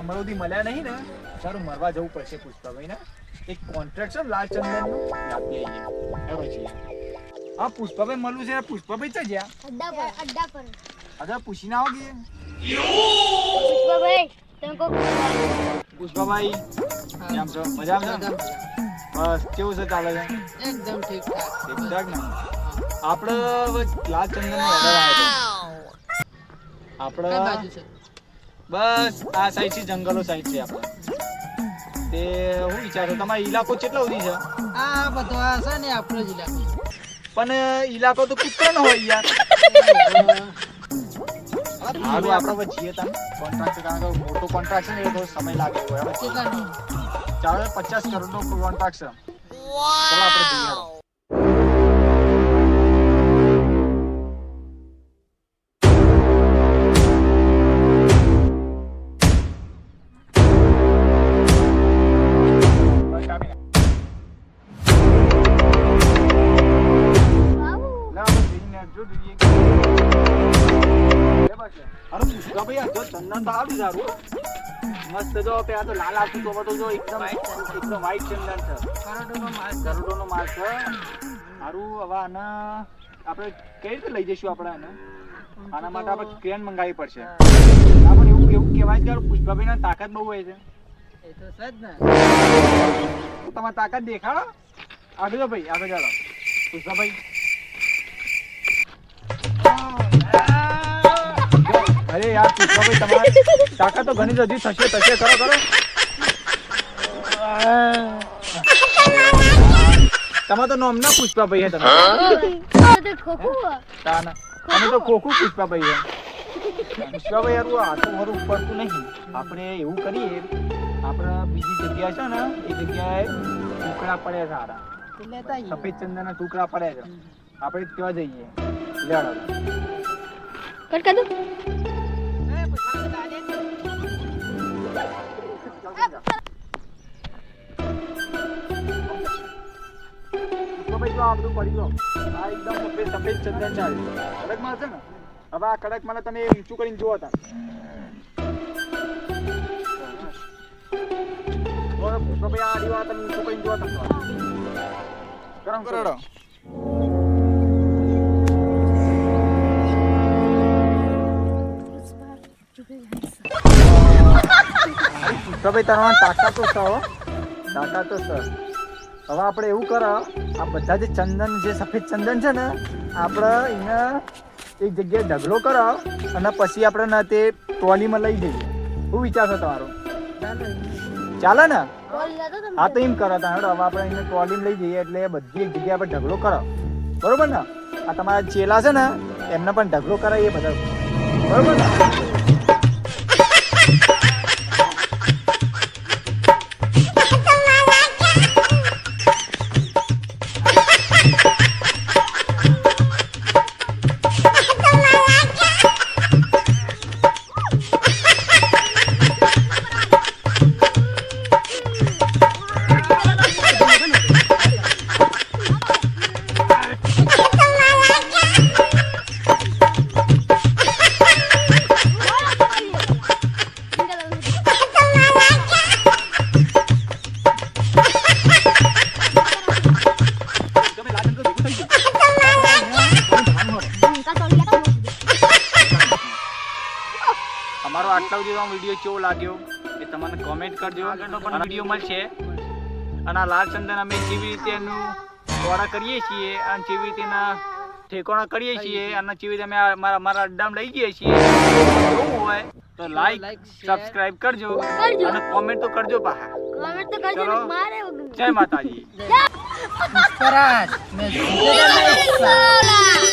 હમણાં સુધી મળ્યા નહીં ને તારું મરવા જવું પડશે પુષ્પાભાઈ ને એક કોન્ટ્રાક્ટ છે લાલ ચંદન નું આપી આવીએ હા પુષ્પાભાઈ મળવું છે પુષ્પાભાઈ છે જ્યાં અડ્ડા પર અચ્છા પૂછીને આવો કે પુષ્પાભાઈ તમે કો પુષ્પાભાઈ કેમ છો મજામાં છો બસ કેવું છે ચાલે છે એકદમ ઠીકઠાક ને આપણે લાલ ચંદન નો ઓર્ડર આવ્યો આપણે બસ આ સાઈડ છે જંગલો સાઈડ છે આપણે તે હું વિચારો તમારો ઇલાકો કેટલો સુધી છે આ બધો આ છે ને આપણો જ ઇલાકો પણ ઇલાકો તો કુતરો નો હોય યાર હારું આપણે વચ્ચે તમે કોન્ટ્રાક્ટ કારણ કે મોટો કોન્ટ્રાક્ટ છે ને એ થોડો સમય લાગે એવો હવે કેટલાનો ચાલો 50 કરોડનો કોન્ટ્રાક્ટ છે ચાલો આપણે જોઈએ મસ્ત જો પેલા તો લાલ આવતું તો બધું જો એકદમ વ્હાઈટ ચંદન છે કરોડોનો માલ છે સારું હવે આના આપણે કઈ રીતે લઈ જઈશું આપણે આના માટે આપણે ક્રેન મંગાવવી પડશે પણ એવું કહેવાય કે પુષ્પાભાઈ ના તાકાત બહુ હોય છે એ તો સજ ને તમારી તાકાત દેખાડો આગળ ભાઈ આગળ ચાલો પુષ્પાભાઈ અરે યાર પુષ્પાભાઈ તમારી તાકાત તો ઘણી હજી થશે કરો તમે તો નામ ના પુષ્પાભાઈ હે તમે તો ખોખું પુષ્પાભાઈ હે પુષ્પાભાઈ યાર આ તો મારું ઉપરતું નહીં આપણે એવું કરીએ આપણે બીજી જગ્યા છે ને એ જગ્યાએ ટુકડા પડે સારા સફેદ ચંદનના ટુકડા પડે છે આપણે ત્યાં જઈએ લેડો કટ કર દો ભાઈ જો આ બધું પડી ગયો આ એકદમ સફેદ ચંદન ચાલે કડક માલ છે ને હવે આ કડક માલ તમે ઊંચું કરીને જુઓ હતા ભાઈ આ દીવા તમે ઊંચું કરીને જુઓ તમે ગરમ કરો ભાઈ તમારા તાકાત તો છે હવે આપણે એવું કરો આ બધા જે ચંદન જે સફેદ ચંદન છે ને આપણે એને એક જગ્યાએ ઢગલો કરો અને પછી આપણે તે ટ્રોલીમાં લઈ જઈએ શું વિચાર છે તમારો ચાલે ને હા તો એમ કરો હવે આપણે એને ટ્રોલીમાં લઈ જઈએ એટલે બધી એક જગ્યાએ આપણે ઢગલો કરો બરોબર ને આ તમારા ચેલા છે ને એમને પણ ઢગલો કરાવીએ બધા બરોબર ને અમારો આટલા સુધી વિડીયો કેવો લાગ્યો એ તમને કોમેન્ટ કરજો આગળનો પણ વિડીયો મળશે અને આ લાલ ચંદન અમે જેવી રીતે એનું દોડા કરીએ છીએ અને જેવી રીતે એના ઠેકાણા કરીએ છીએ અને જેવી રીતે અમે અમારા અડ્ડામાં લઈ જઈએ છીએ એવું હોય તો લાઈક સબસ્ક્રાઇબ કરજો અને કોમેન્ટ તો કરજો પાછા ચલો જય માતાજી પુષ્પરાજ મેં